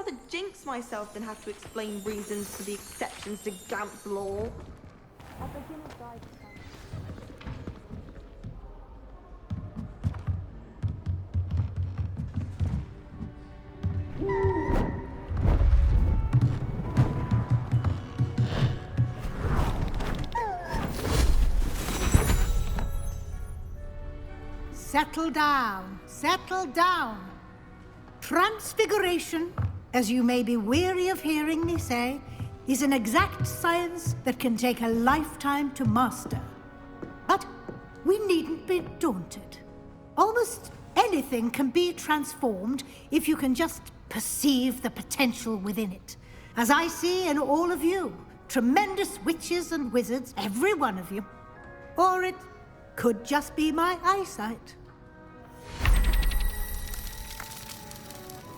rather jinx myself than have to explain reasons for the exceptions to Gamp's law. A beginner's guide to Settle down, settle down. Transfiguration, as you may be weary of hearing me say, is an exact science that can take a lifetime to master. But we needn't be daunted. Almost anything can be transformed if you can just perceive the potential within it. As I see in all of you, tremendous witches and wizards, every one of you. Or it could just be my eyesight.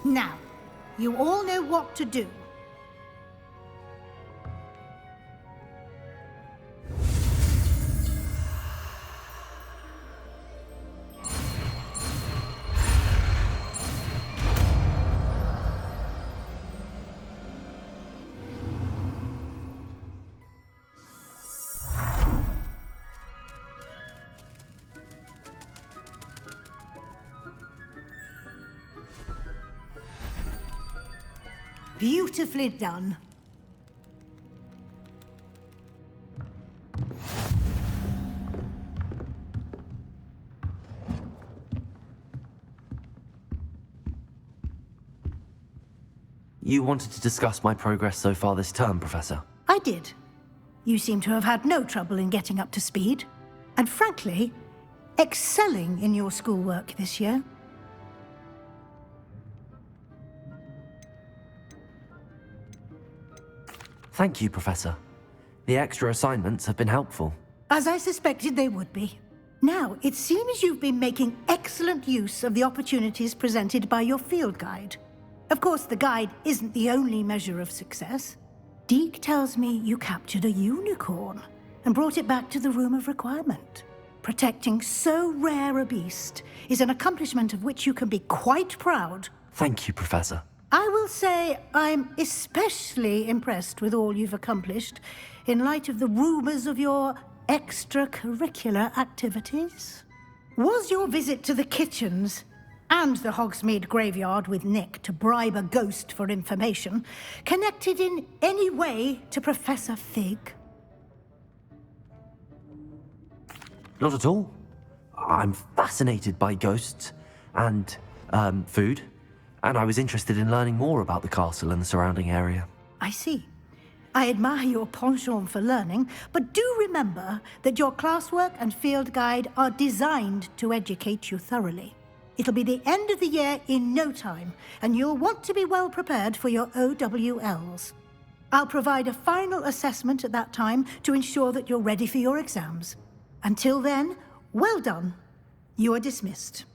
Now, you all know what to do. Beautifully done. You wanted to discuss my progress so far this term, Professor? I did. You seem to have had no trouble in getting up to speed. And frankly, excelling in your schoolwork this year. Thank you, Professor. The extra assignments have been helpful. As I suspected they would be. Now, it seems you've been making excellent use of the opportunities presented by your field guide. Of course, the guide isn't the only measure of success. Deke tells me you captured a unicorn and brought it back to the Room of Requirement. Protecting so rare a beast is an accomplishment of which you can be quite proud. Thank you, Professor. I will say I'm especially impressed with all you've accomplished in light of the rumors of your extracurricular activities. Was your visit to the kitchens and the Hogsmeade graveyard with Nick to bribe a ghost for information connected in any way to Professor Fig? Not at all. I'm fascinated by ghosts and, food. And I was interested in learning more about the castle and the surrounding area. I see. I admire your penchant for learning, but do remember that your classwork and field guide are designed to educate you thoroughly. It'll be the end of the year in no time, and you'll want to be well prepared for your OWLs. I'll provide a final assessment at that time to ensure that you're ready for your exams. Until then, well done. You are dismissed.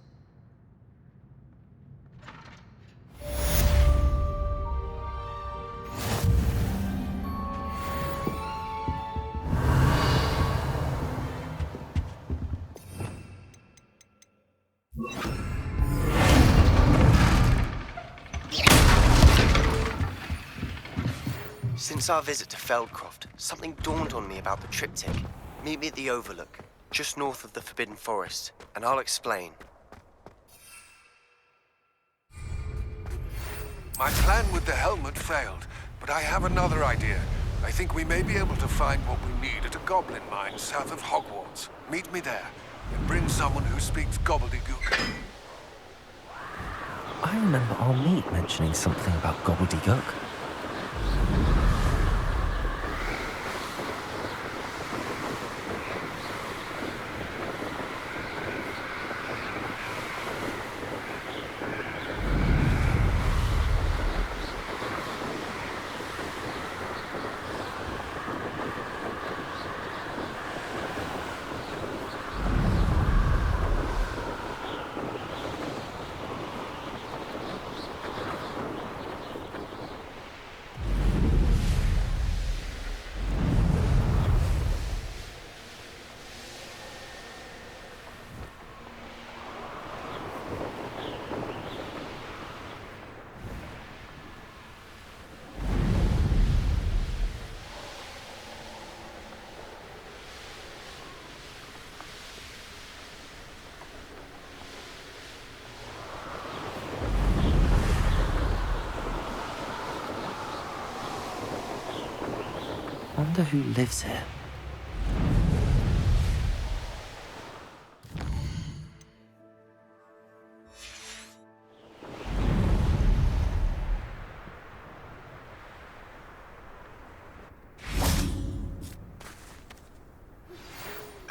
Since our visit to Feldcroft, something dawned on me about the triptych. Meet me at the Overlook, just north of the Forbidden Forest, and I'll explain. My plan with the helmet failed, but I have another idea. I think we may be able to find what we need at a goblin mine south of Hogwarts. Meet me there, and bring someone who speaks gobbledygook. I remember our meet mentioning something about gobbledygook. Wonder who lives here.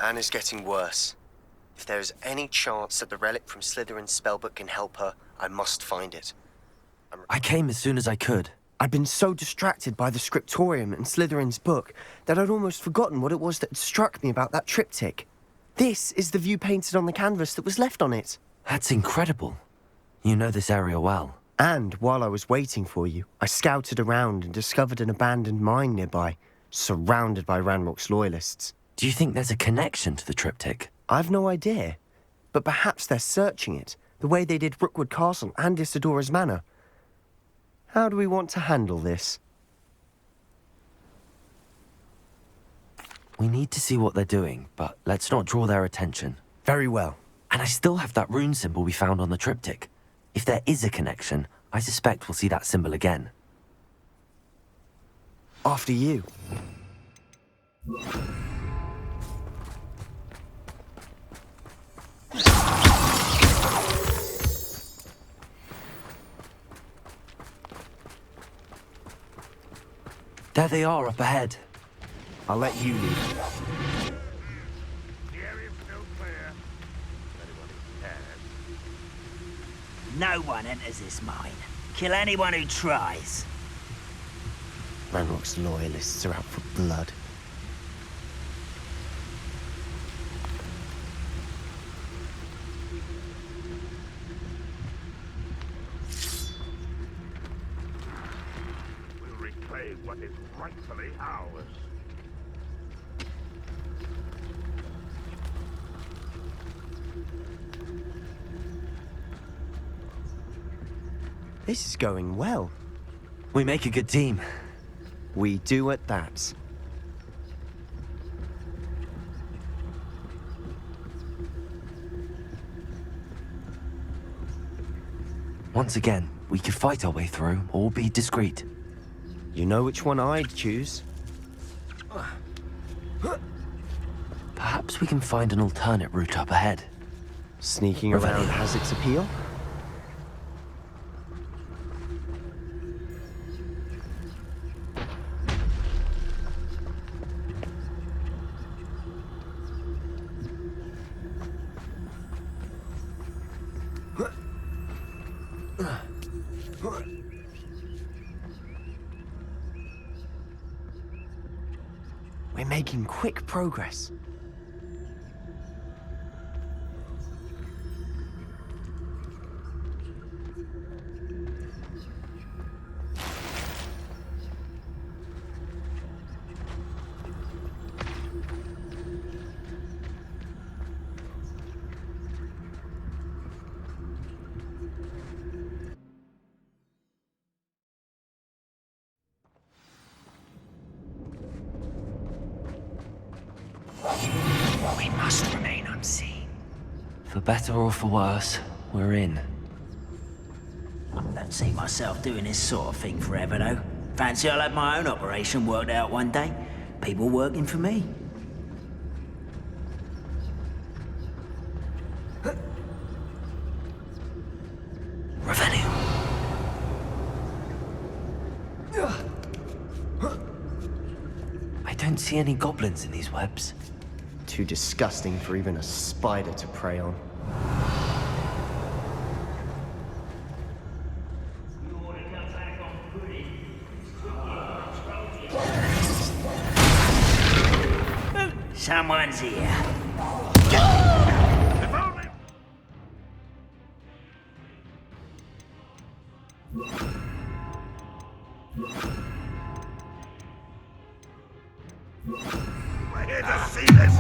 Anne is getting worse. If there is any chance that the relic from Slytherin's spellbook can help her, I must find it. I came as soon as I could. I'd been so distracted by the scriptorium and Slytherin's book that I'd almost forgotten what it was that had struck me about that triptych. This is the view painted on the canvas that was left on it. That's incredible. You know this area well. And while I was waiting for you, I scouted around and discovered an abandoned mine nearby, surrounded by Ranrock's loyalists. Do you think there's a connection to the triptych? I've no idea, but perhaps they're searching it, the way they did Rookwood Castle and Isidora's Manor. How do we want to handle this? We need to see what they're doing, but let's not draw their attention. Very well. And I still have that rune symbol we found on the triptych. If there is a connection, I suspect we'll see that symbol again. After you. There they are up ahead. I'll let you lead. The area's still clear. Anyone who cares. No one enters this mine. Kill anyone who tries. Ranrock's loyalists are out for blood. We'll reclaim what is rightfully ours. This is going well. We make a good team. We do at that. Once again, we could fight our way through or be discreet. You know which one I'd choose. Perhaps we can find an alternate route up ahead. Sneaking Revelio. around has its appeal. We're making quick progress. We must remain unseen. For better or for worse, we're in. I don't see myself doing this sort of thing forever, though. Fancy I'll have my own operation worked out one day. People working for me. Revelio. I don't see any goblins in these webs. Too disgusting for even a spider to prey on. Someone's here. If only... We're here to see this.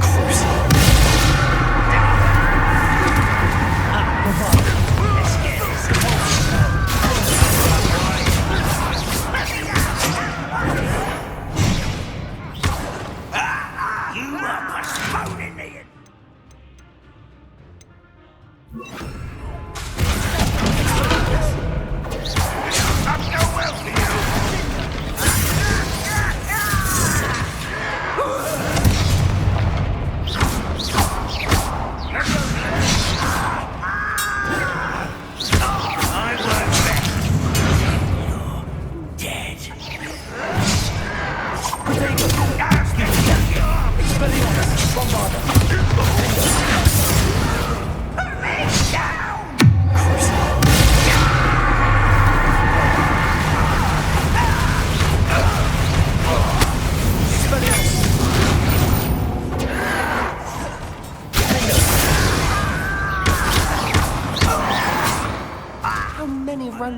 Let's get this. You are postponing me. Not go well for you.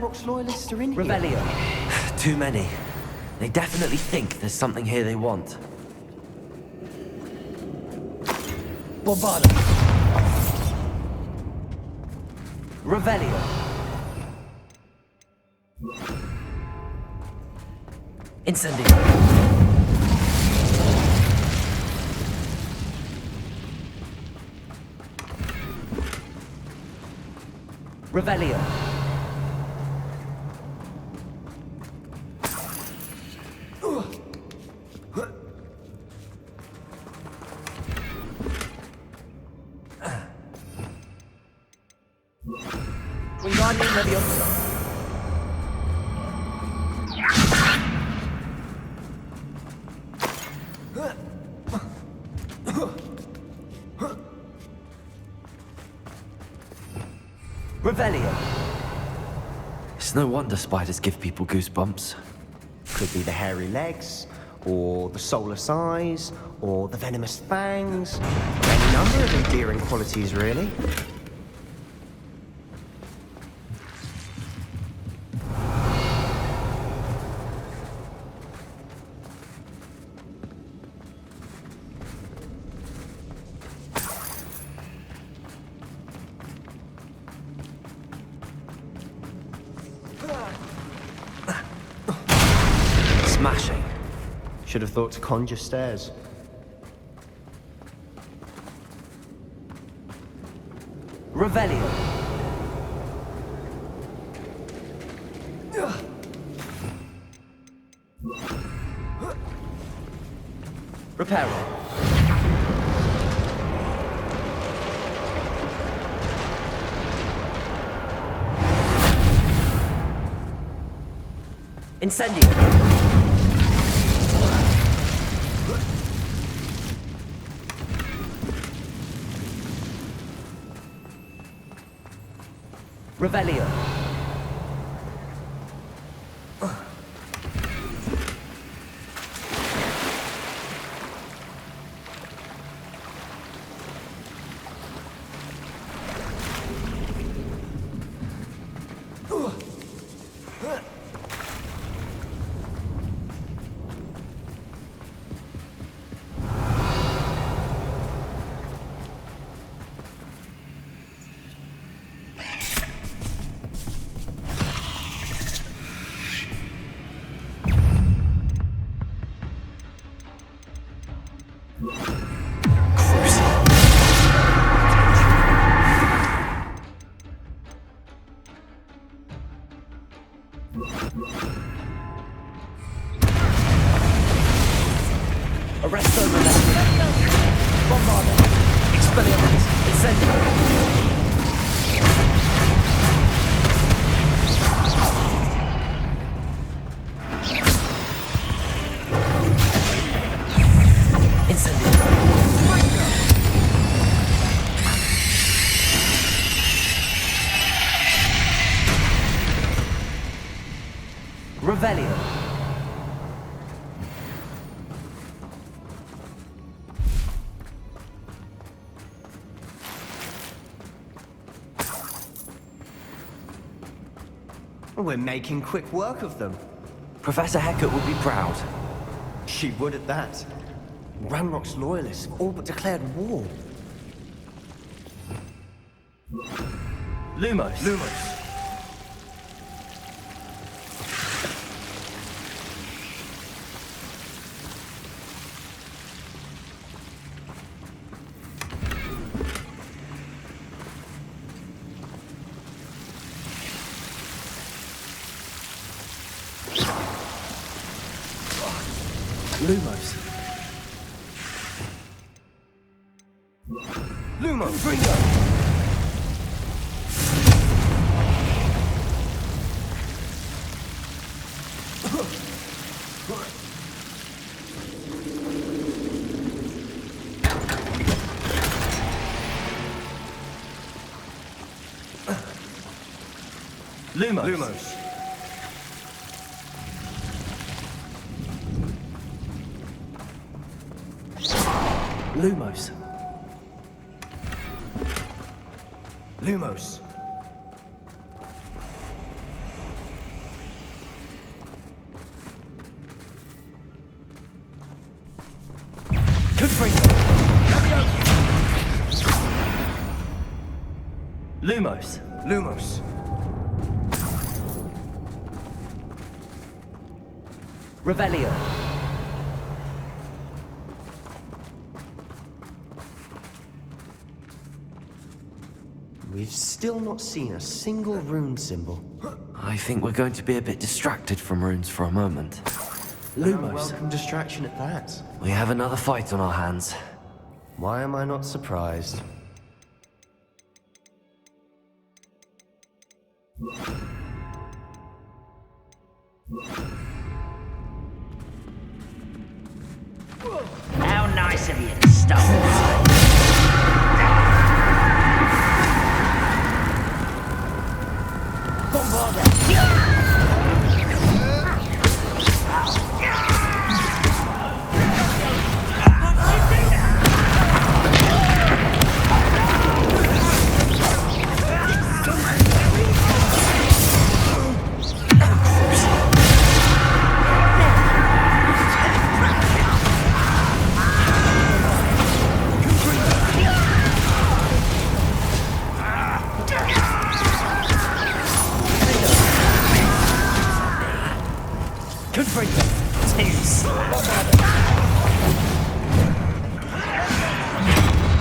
Ranrock's loyalists are in here? Revelio. Too many. They definitely think there's something here they want. Bombardment. Revelio. Incendio. Revelio. Wingardium Leviosa. Revelio. It's no wonder spiders give people goosebumps. Could be the hairy legs, or the soulless eyes, or the venomous fangs. Any number of endearing qualities, really. Smashing. Should have thought to conjure stairs. Revelio. Reparo. Incendio. Revelio. Arresto Revelio. Bombardment. Expelliarmus. Incendio. Revelio. We're making quick work of them. Professor Hecat would be proud. She would at that. Ranrock's loyalists have all but declared war. Lumos. Lumos. Lumos. Bringo. Lumos. Lumos. Lumos. Lumos. Lumos. Revelio. We've still not seen a single rune symbol. I think we're going to be a bit distracted from runes for a moment. Lumos. Welcome distraction at that. We have another fight on our hands. Why am I not surprised? How nice of you to stop.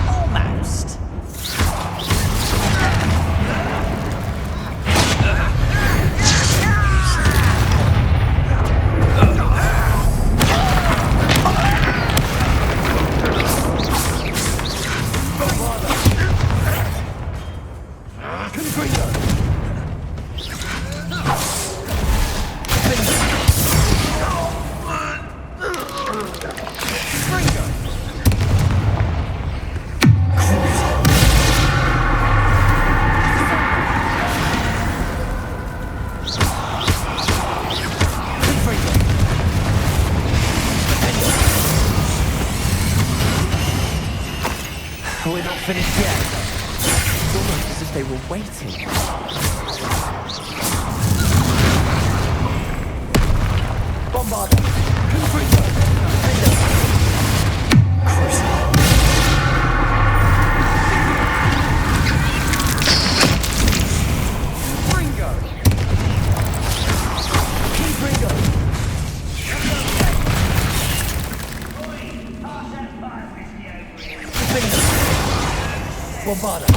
Almost. We're not finished yet. It's almost as if they were waiting. Bombarder. Bombarder.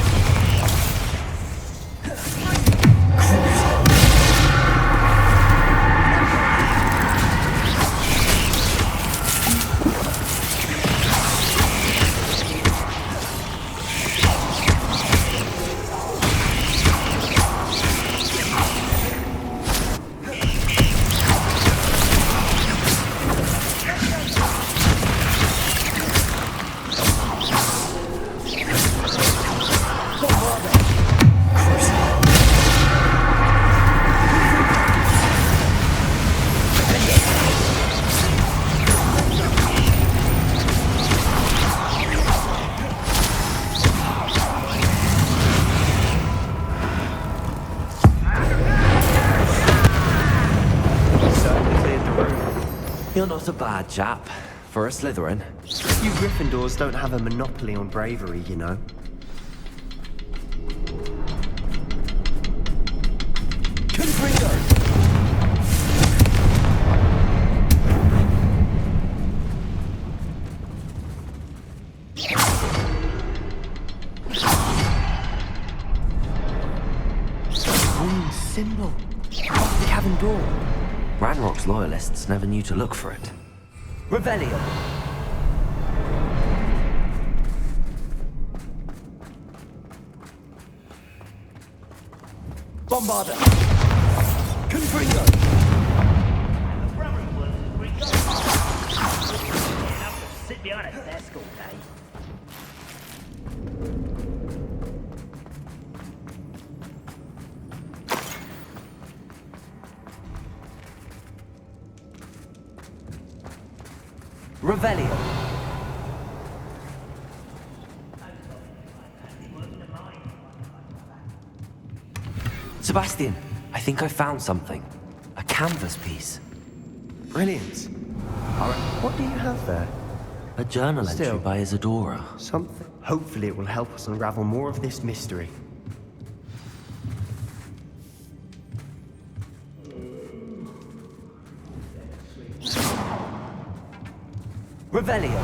You're not a bad chap for a Slytherin. You Gryffindors don't have a monopoly on bravery, you know. Rune symbol. Off the cabin door. Ranrock's loyalists never knew to look for it. Revelio. Bombarder. Confringo. Sit behind a desk all day. Revelio. Sebastian, I think I found something. A canvas piece. Brilliant. Alright, what do you have there? A journal Still. entry by Isadora. Something. Hopefully it will help us unravel more of this mystery. Revelio.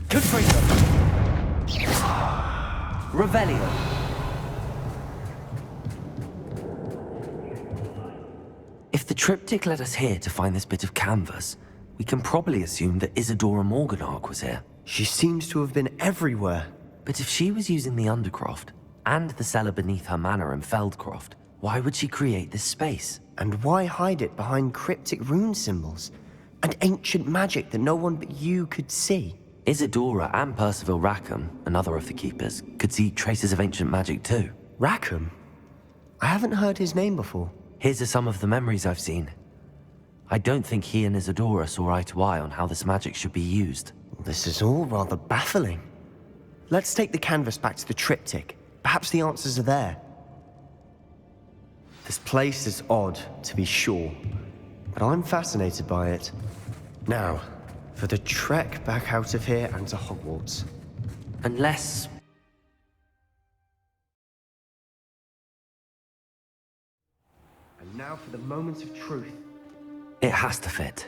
Confringo. Revelio. If the triptych led us here to find this bit of canvas, we can probably assume that Isadora Morganach was here. She seems to have been everywhere. But if she was using the Undercroft and the cellar beneath her manor in Feldcroft, why would she create this space? And why hide it behind cryptic rune symbols? And ancient magic that no one but you could see? Isadora and Percival Rackham, another of the Keepers, could see traces of ancient magic too. Rackham? I haven't heard his name before. Here's are some of the memories I've seen. I don't think he and Isadora saw eye to eye on how this magic should be used. This is all rather baffling. Let's take the canvas back to the triptych. Perhaps the answers are there. This place is odd, to be sure, but I'm fascinated by it. Now, for the trek back out of here and to Hogwarts. Unless... And now for the moment of truth. it has to fit.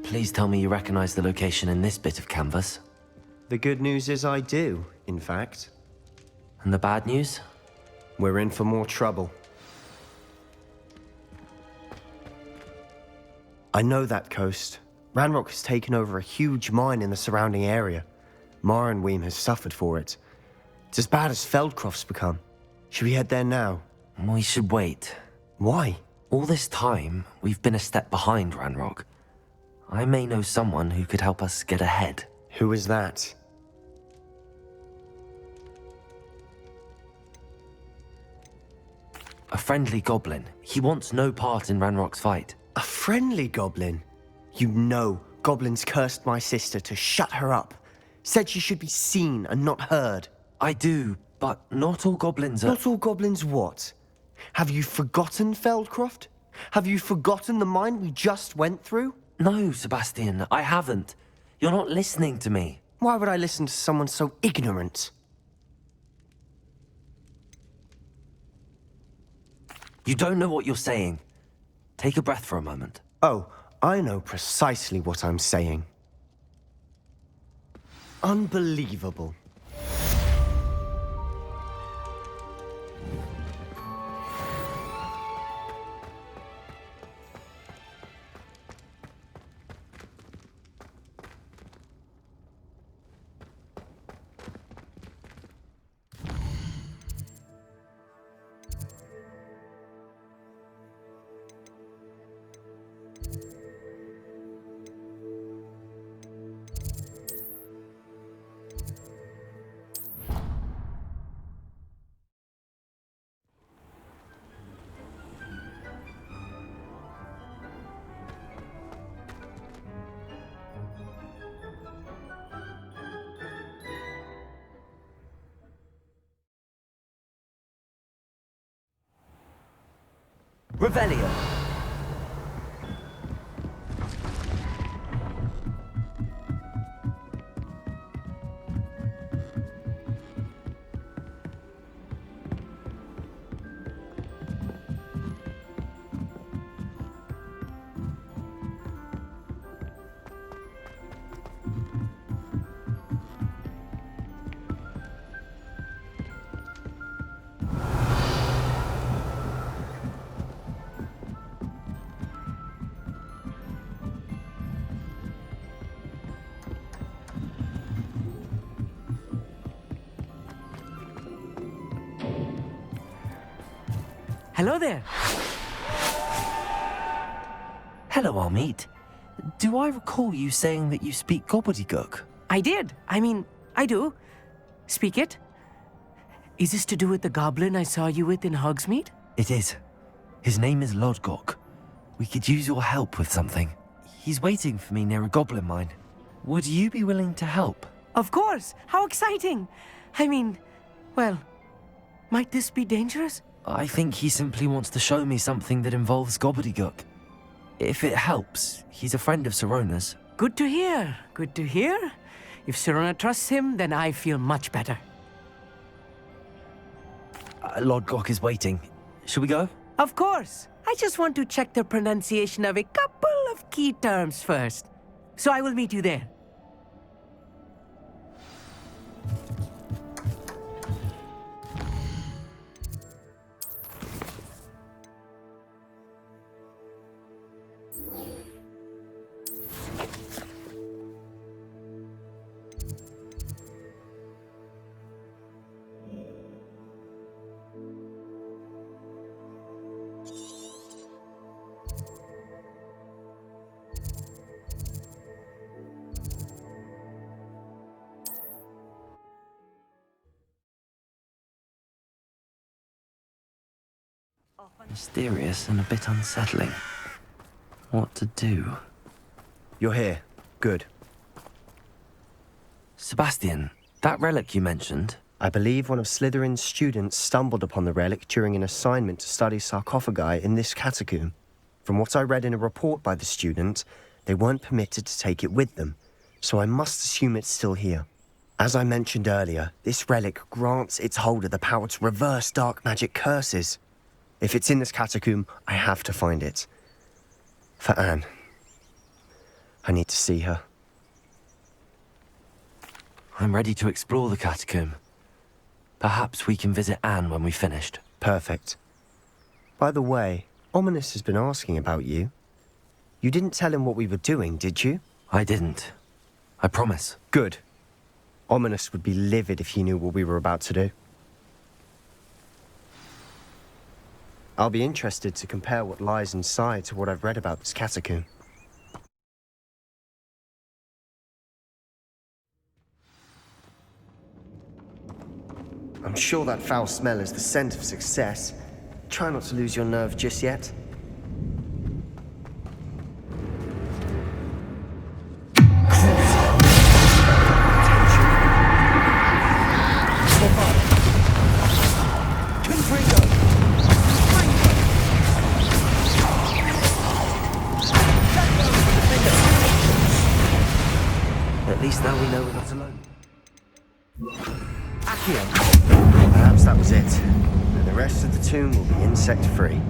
Please tell me you recognize the location in this bit of canvas. The good news is I do, in fact. And the bad news? We're in for more trouble. I know that coast. Ranrock has taken over a huge mine in the surrounding area. Mornweem has suffered for it. It's as bad as Feldcroft's become. Should we head there now? We should wait. Why? All this time, we've been a step behind Ranrock. I may know someone who could help us get ahead. Who is that? A friendly goblin. He wants no part in Ranrock's fight. A friendly goblin? You know, goblins cursed my sister to shut her up. Said she should be seen and not heard. I do, but not all goblins are... Not all goblins what? Have you forgotten Feldcroft? Have you forgotten the mine we just went through? No, Sebastian, I haven't. You're not listening to me. Why would I listen to someone so ignorant? You don't know what you're saying. Take a breath for a moment. Oh, I know precisely what I'm saying. Unbelievable. Revelio. Hello there. Hello, Armeet. Do I recall you saying that you speak gobbledygook? I did. I do. Speak it. Is this to do with the goblin I saw you with in Hogsmeade? It is. His name is Lodgok. We could use your help with something. He's waiting for me near a goblin mine. Would you be willing to help? Of course. How exciting. Well, might this be dangerous? I think he simply wants to show me something that involves gobbledygook. If it helps, he's a friend of Sirona's. Good to hear. Good to hear. If Sirona trusts him, then I feel much better. Lord Glock is waiting. Shall we go? Of course. I just want to check the pronunciation of a couple of key terms first. So I will meet you there. Mysterious and a bit unsettling. What to do? You're here. Good. Sebastian, that relic you mentioned, I believe one of Slytherin's students stumbled upon the relic during an assignment to study sarcophagi in this catacomb. From what I read in a report by the student, they weren't permitted to take it with them, so I must assume it's still here. As I mentioned earlier, this relic grants its holder the power to reverse dark magic curses. If it's in this catacomb, I have to find it. For Anne. I need to see her. I'm ready to explore the catacomb. Perhaps we can visit Anne when we've finished. Perfect. By the way, Ominous has been asking about you. You didn't tell him what we were doing, did you? I didn't. I promise. Good. Ominous would be livid if he knew what we were about to do. I'll be interested to compare what lies inside to what I've read about this catacomb. I'm sure that foul smell is the scent of success. Try not to lose your nerve just yet. At least now we know we're not alone. Perhaps that was it. And the rest of the tomb will be insect-free.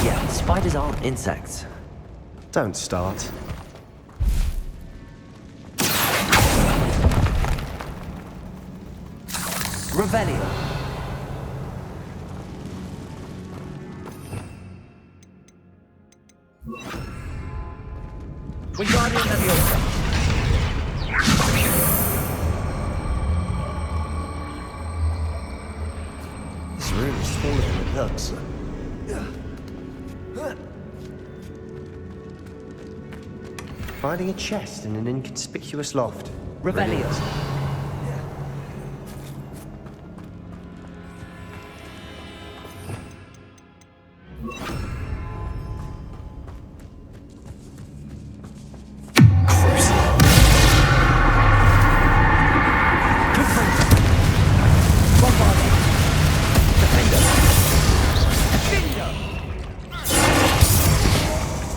Yeah, spiders aren't insects. Don't start. Revelio. Wingardium Leviosa. This room is smaller than it looks. Finding a chest in an inconspicuous loft. Revelio.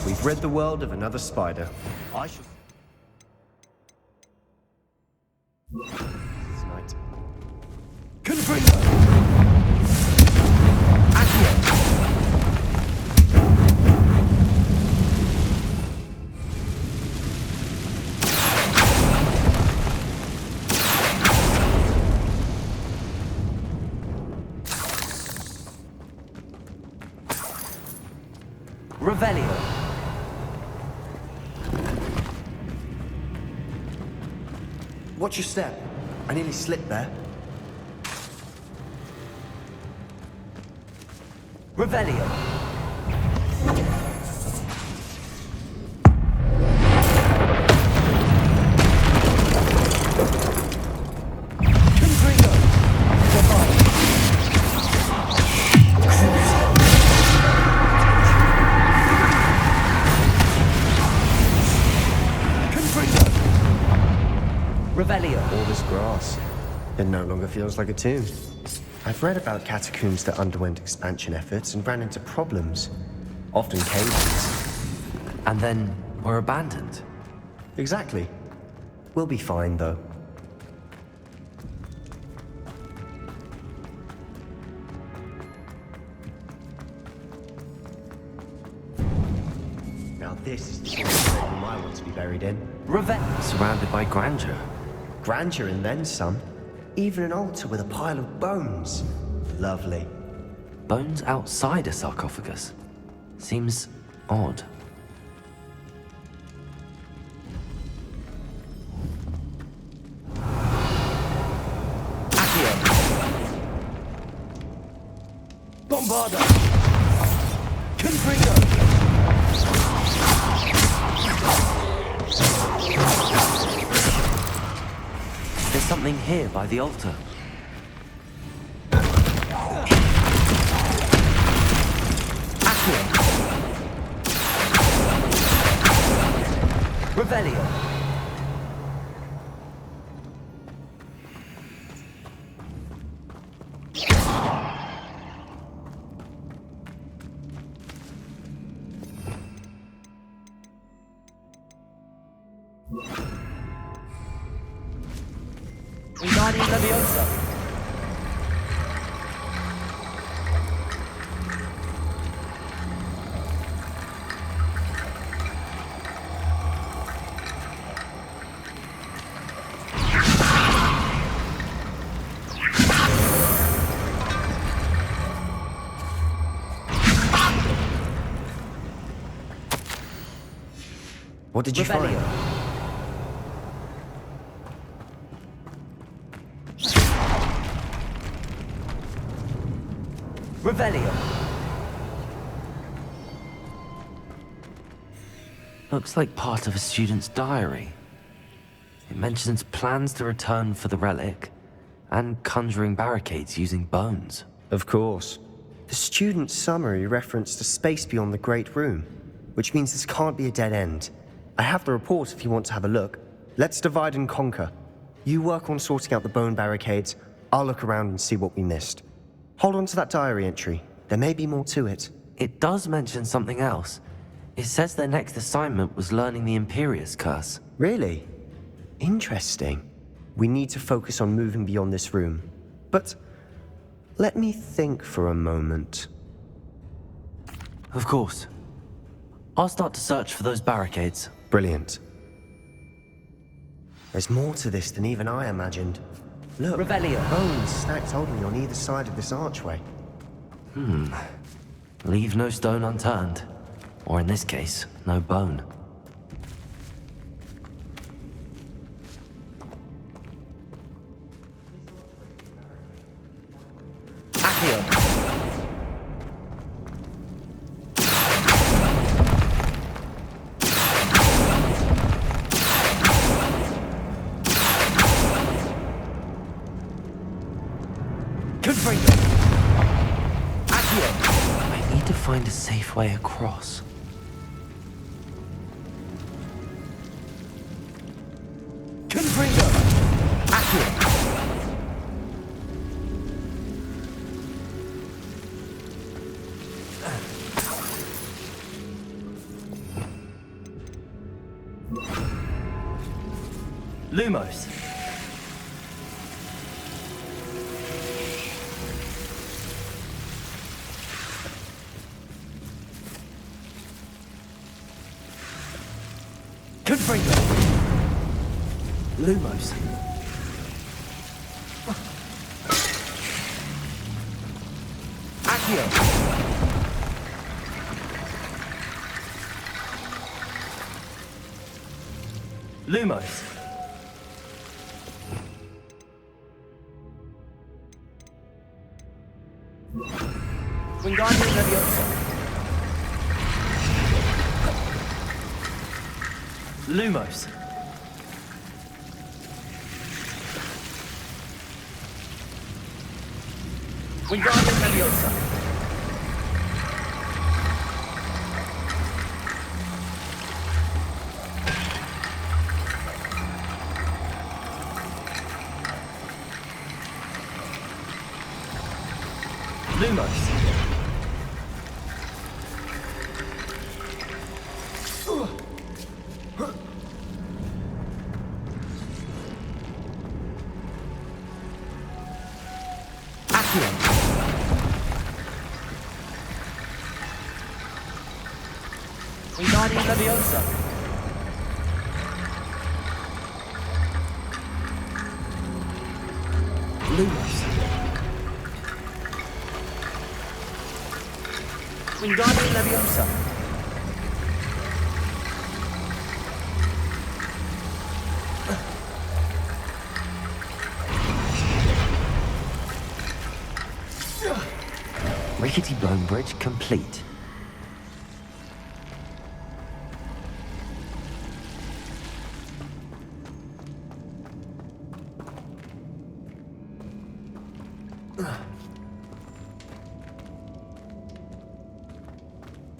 We've rid the world of another spider. I shall... Tonight. Revelio. Watch your step. I nearly slipped there. Revelio. Revelio. All this grass. It no longer feels like a tomb. I've read about catacombs that underwent expansion efforts and ran into problems. Often caves. And then were abandoned. Exactly. We'll be fine, though. Now this is the sort of bedroom I want to be buried in. Surrounded by grandeur. Grandeur and then some. Even an altar with a pile of bones. Lovely. Bones outside a sarcophagus. Seems odd. Bombarda! Confringo! There's something here by the altar. Revelio! Wingardium Leviosa! What did you Revelio. find? Revelio! Looks like part of a student's diary. It mentions plans to return for the relic and conjuring barricades using bones. Of course. The student's summary referenced a space beyond the Great Room, which means this can't be a dead end. I have the report if you want to have a look. Let's divide and conquer. You work on sorting out the bone barricades. I'll look around and see what we missed. Hold on to that diary entry. There may be more to it. It does mention something else. It says their next assignment was learning the Imperious Curse. Really? Interesting. We need to focus on moving beyond this room. But let me think for a moment. Of course. I'll start to search for those barricades. Brilliant. There's more to this than even I imagined. Look, Revelio. bones stacked oddly on either side of this archway. Leave no stone unturned. Or in this case, no bone. Accio! Confringo! Accio! I need to find a safe way across. Confringo! Accio! Lumos. Confringo. Lumos. Accio. Lumos. Wingardium Leviosa. Lumos. Wingardium Leviosa. Lumos. Wingardium Leviosa. Lumos. Wingardium Leviosa. Rickety Bone Bridge complete.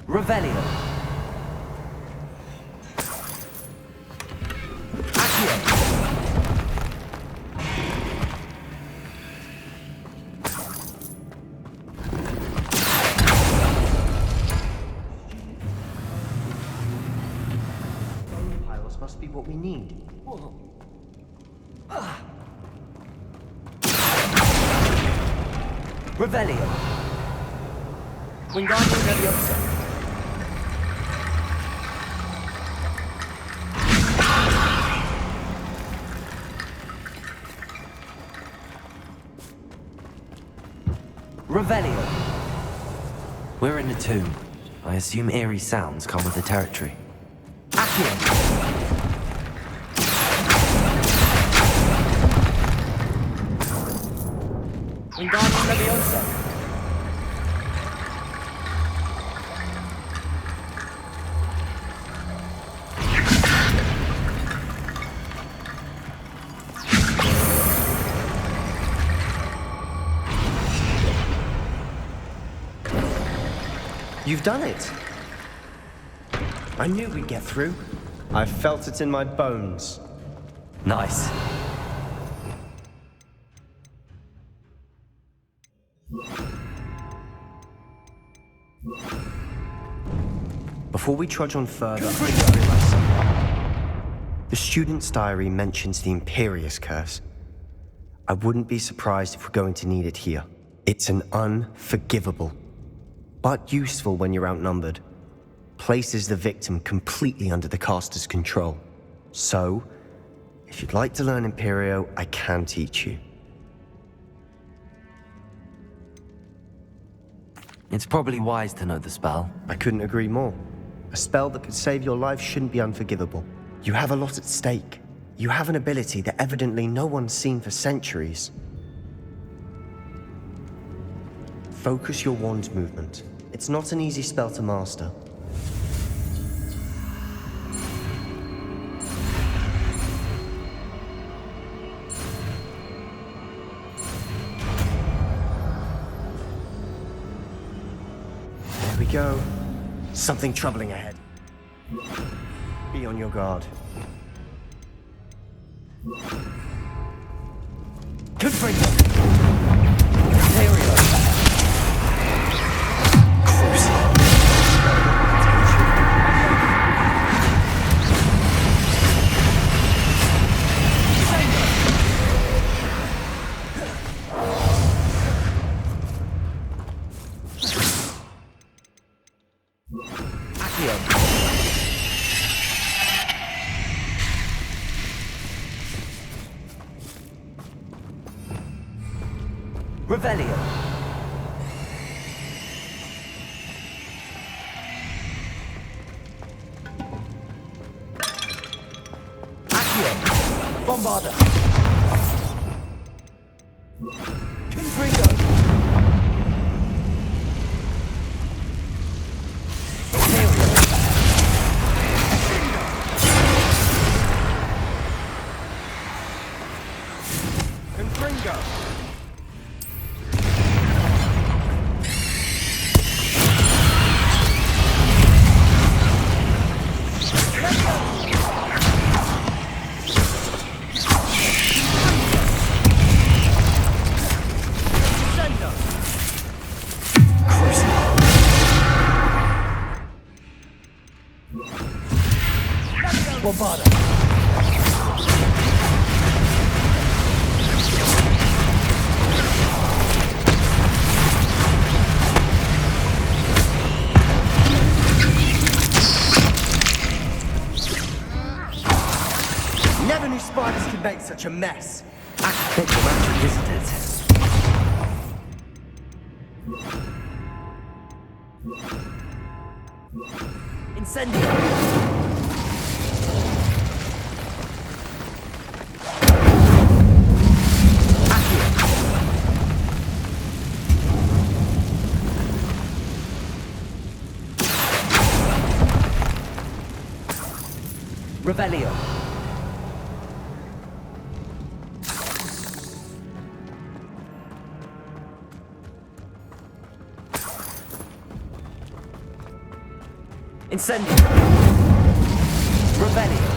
Revelio. Accio. Bone piles must be what we need. Revelio. Wingardium Leviosa. Revelio. We're in a tomb. I assume eerie sounds come with the territory. Accio. Wingardium Leviosa. You've done it. I knew we'd get through. I felt it in my bones. Nice. Before we trudge on further, I realize something. The student's diary mentions the Imperious Curse. I wouldn't be surprised if we're going to need it here. It's an unforgivable, but useful when you're outnumbered. Places the victim completely under the caster's control. So, if you'd like to learn Imperio, I can teach you. It's probably wise to know the spell. I couldn't agree more. A spell that could save your life shouldn't be unforgivable. You have a lot at stake. You have an ability that evidently no one's seen for centuries. Focus your wand movement. It's not an easy spell to master. There we go. Something troubling ahead. Be on your guard. Confringo. Revelio. Accio. Bombarda. Confringo. Confringo! Bombarda. spiders can make such a mess? Bit dramatic, isn't it? Incendio! Revelio. Incendio. Revelio.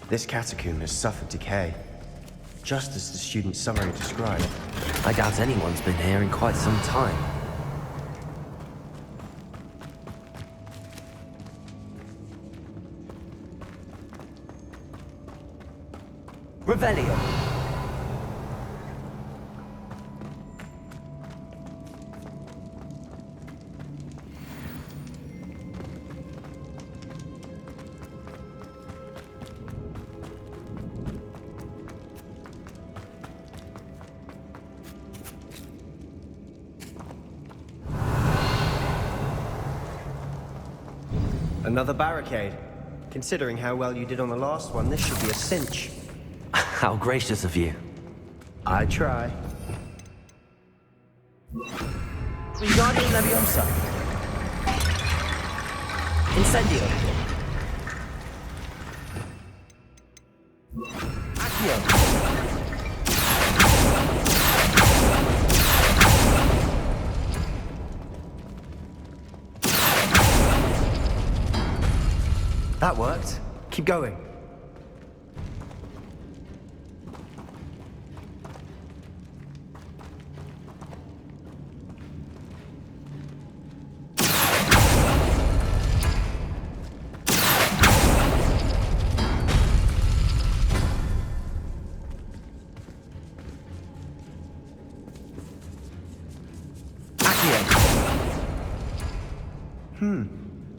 This catacomb has suffered decay, just as the student summary described. I doubt anyone's been here in quite some time. Revelio. Another barricade. Considering how well you did on the last one, this should be a cinch. How gracious of you. I try. Wingardium Leviosa. Incendio. Accio. That worked. Keep going.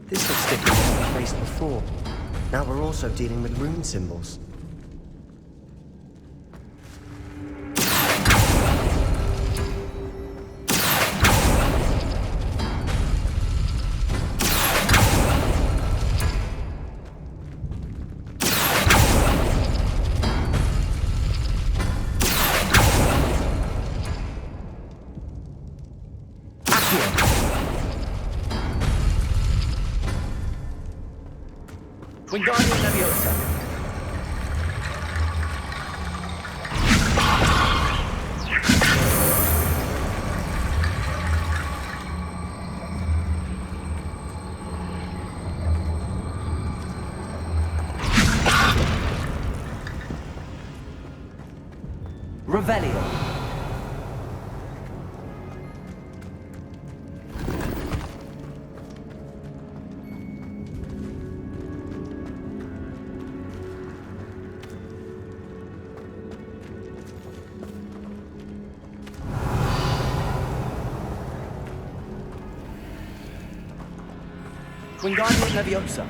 This looks different than what we faced before. Now we're also dealing with rune symbols. Wingardium Leviosa. Revelio. Wingardium Leviosa.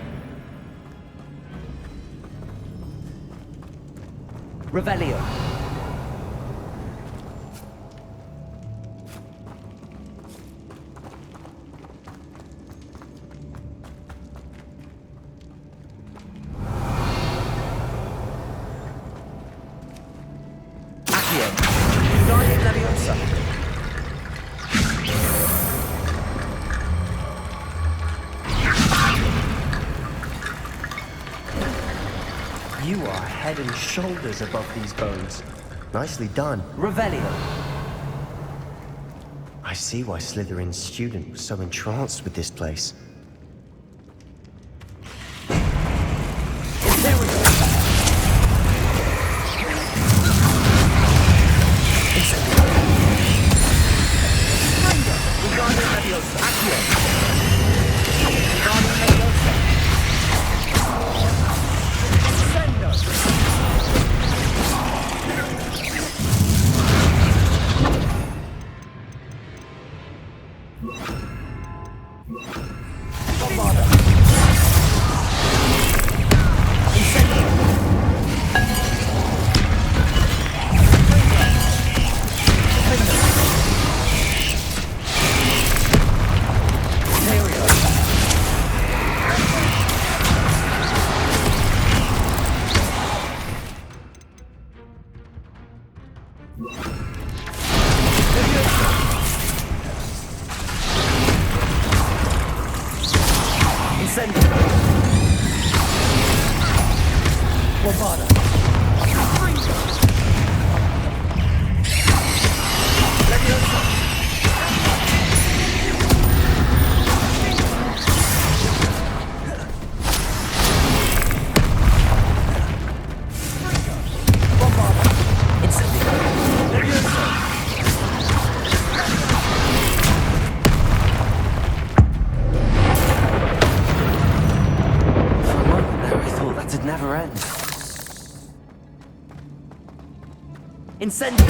Revelio. Accio. Wingardium Leviosa. You are head and shoulders above these bones. Nicely done. Revelio. I see why Slytherin's student was so entranced with this place. Wingardium Leviosa. Accio. Wingardium Leviosa. Incendio!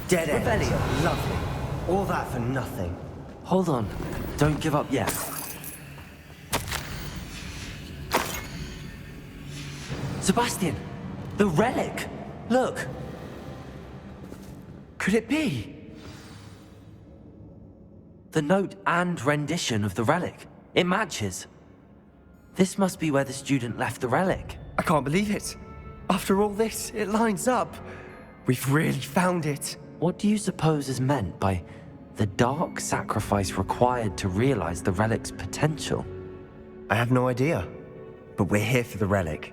Dead end. Revelio. Lovely. All that for nothing. Hold on. Don't give up yet. Sebastian! The relic! Look! Could it be? The note and rendition of the relic. It matches. This must be where the student left the relic. I can't believe it. After all this, it lines up. We've really found it. What do you suppose is meant by the dark sacrifice required to realize the relic's potential? I have no idea. But we're here for the relic.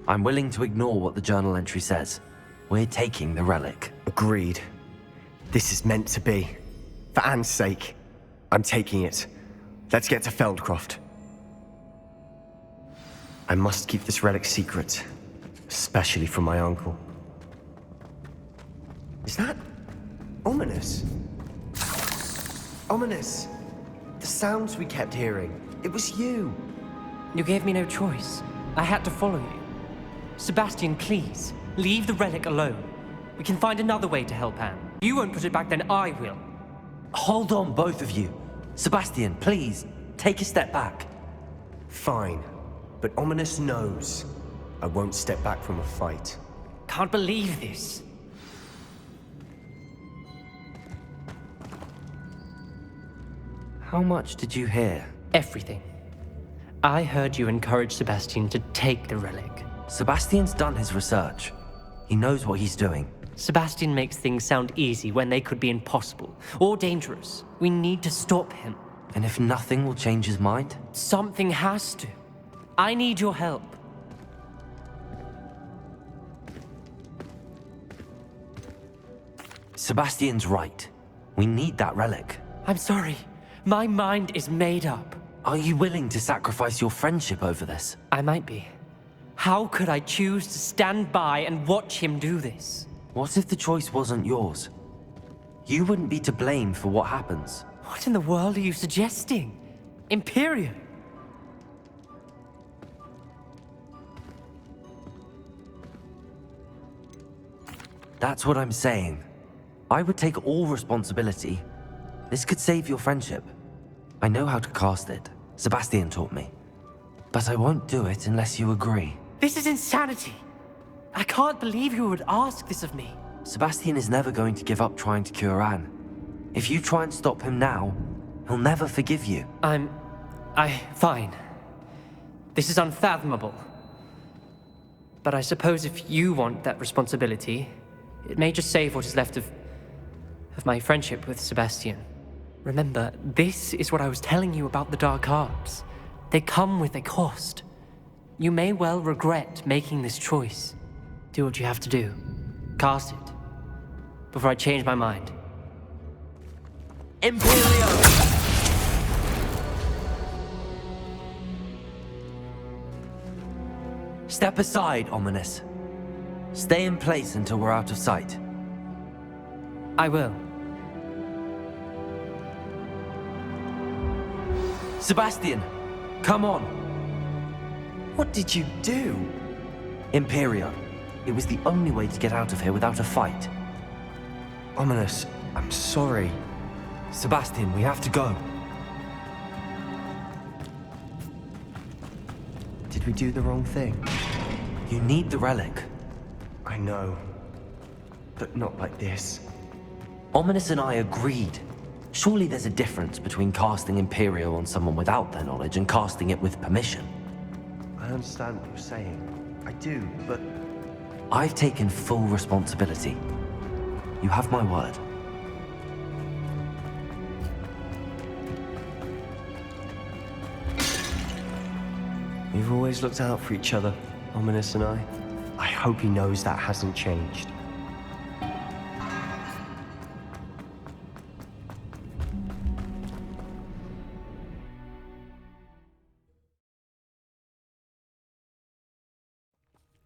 I'm willing to ignore what the journal entry says. We're taking the relic. Agreed. This is meant to be. For Anne's sake, I'm taking it. Let's get to Feldcroft. I must keep this relic secret, especially from my uncle. Is that ominous? Ominous! The sounds we kept hearing. It was you. You gave me no choice. I had to follow you. Sebastian, please, leave the relic alone. We can find another way to help Anne. You won't put it back, then I will. Hold on, both of you. Sebastian, please, take a step back. Fine. But Ominous knows I won't step back from a fight. Can't believe this. How much did you hear? Everything. I heard you encourage Sebastian to take the relic. Sebastian's done his research. He knows what he's doing. Sebastian makes things sound easy when they could be impossible or dangerous. We need to stop him. And if nothing will change his mind? Something has to. I need your help. Sebastian's right. We need that relic. I'm sorry. My mind is made up. Are you willing to sacrifice your friendship over this? I might be. How could I choose to stand by and watch him do this? What if the choice wasn't yours? You wouldn't be to blame for what happens. What in the world are you suggesting? Imperium? That's what I'm saying. I would take all responsibility. This could save your friendship. I know how to cast it. Sebastian taught me. But I won't do it unless you agree. This is insanity. I can't believe you would ask this of me. Sebastian is never going to give up trying to cure Anne. If you try and stop him now, he'll never forgive you. Fine. This is unfathomable. But I suppose if you want that responsibility, it may just save what is left of my friendship with Sebastian. Remember, this is what I was telling you about the dark arts. They come with a cost. You may well regret making this choice. Do what you have to do. Cast it. Before I change my mind. Imperium! Step aside, Ominous. Stay in place until we're out of sight. I will. Sebastian, come on. What did you do? Imperio. It was the only way to get out of here without a fight. Ominous, I'm sorry. Sebastian, we have to go. Did we do the wrong thing? You need the relic. I know. But not like this. Ominous and I agreed. Surely there's a difference between casting Imperio on someone without their knowledge and casting it with permission. I understand what you're saying. I do, but... I've taken full responsibility. You have my word. We've always looked out for each other, Ominous and I. I hope he knows that hasn't changed.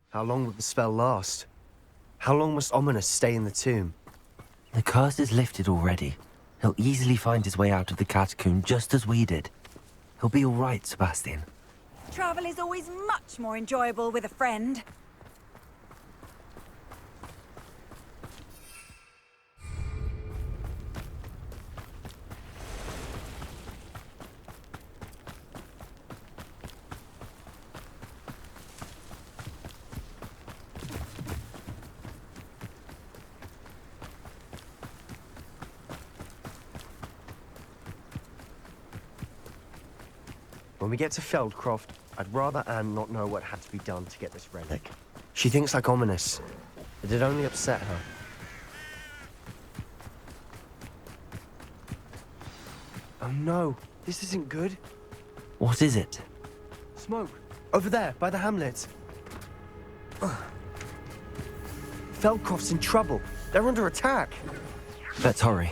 How long will the spell last? How long must Ominous stay in the tomb? The curse is lifted already. He'll easily find his way out of the catacomb just as we did. He'll be all right, Sebastian. Travel is always much more enjoyable with a friend. When we get to Feldcroft, I'd rather Anne not know what had to be done to get this relic. She thinks like Ominous. It'd only upset her. Oh no, this isn't good. What is it? Smoke! Over there, by the hamlet. Ugh. Feldcroft's in trouble. They're under attack. Let's hurry.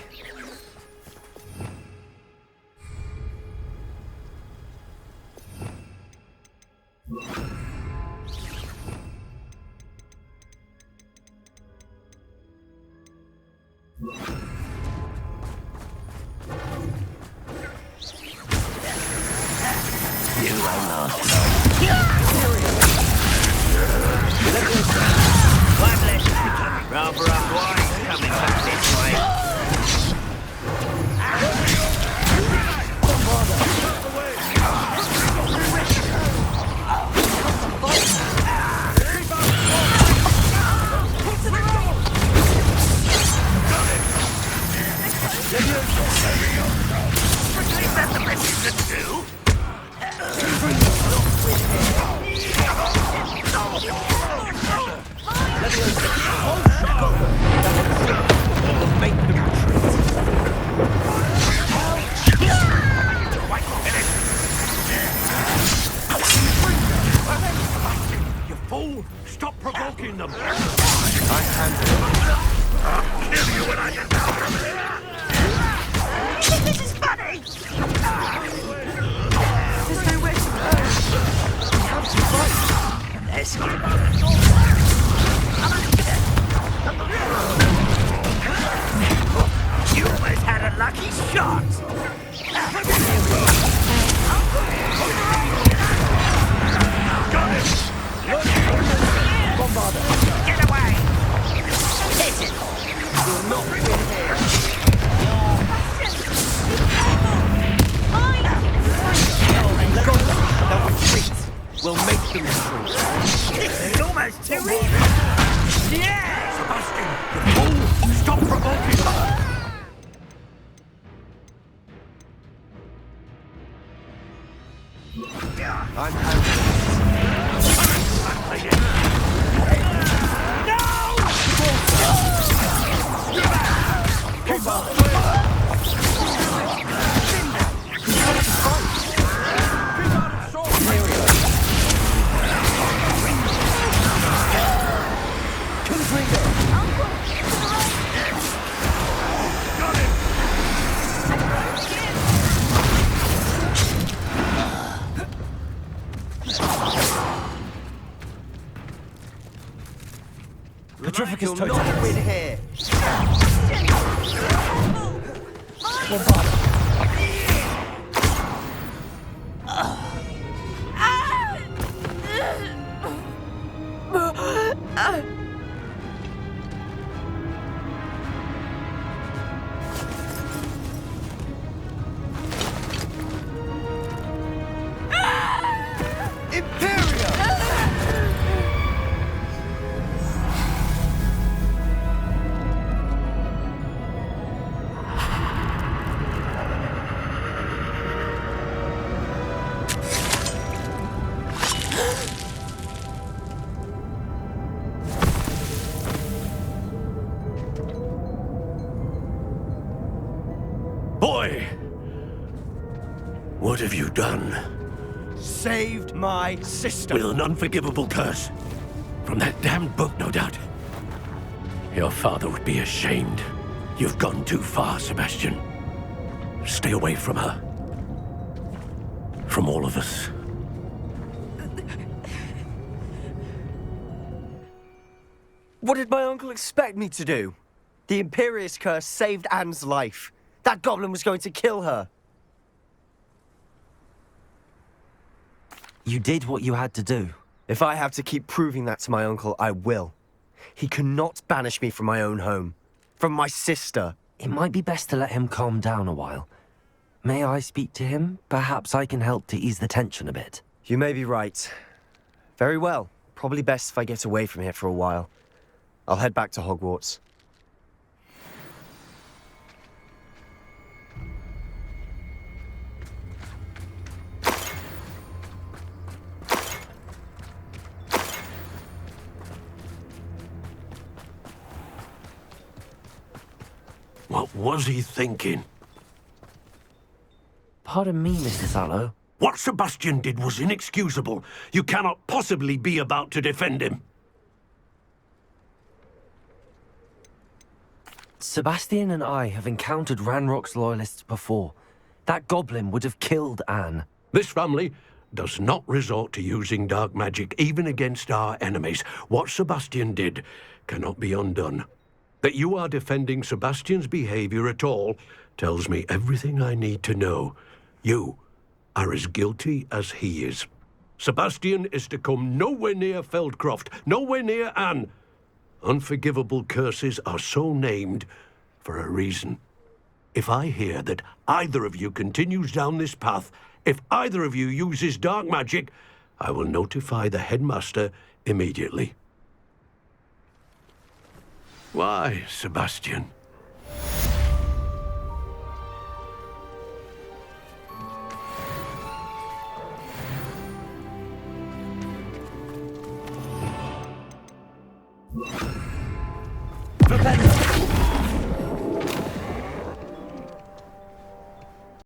You'll not win here. Imperia! Boy! What have you done? Saved my sister. With an unforgivable curse. From that damned book, no doubt. Your father would be ashamed. You've gone too far, Sebastian. Stay away from her. From all of us. What did my uncle expect me to do? The Imperious curse saved Anne's life. That goblin was going to kill her. You did what you had to do. If I have to keep proving that to my uncle, I will. He cannot banish me from my own home. From my sister. It might be best to let him calm down a while. May I speak to him? Perhaps I can help to ease the tension a bit. You may be right. Very well. Probably best if I get away from here for a while. I'll head back to Hogwarts. What was he thinking? Pardon me, Mr. Sallow. What Sebastian did was inexcusable. You cannot possibly be about to defend him. Sebastian and I have encountered Ranrock's loyalists before. That goblin would have killed Anne. This family does not resort to using dark magic, even against our enemies. What Sebastian did cannot be undone. That you are defending Sebastian's behavior at all tells me everything I need to know. You are as guilty as he is. Sebastian is to come nowhere near Feldcroft, nowhere near Anne. Unforgivable curses are so named for a reason. If I hear that either of you continues down this path, if either of you uses dark magic, I will notify the headmaster immediately. Why, Sebastian?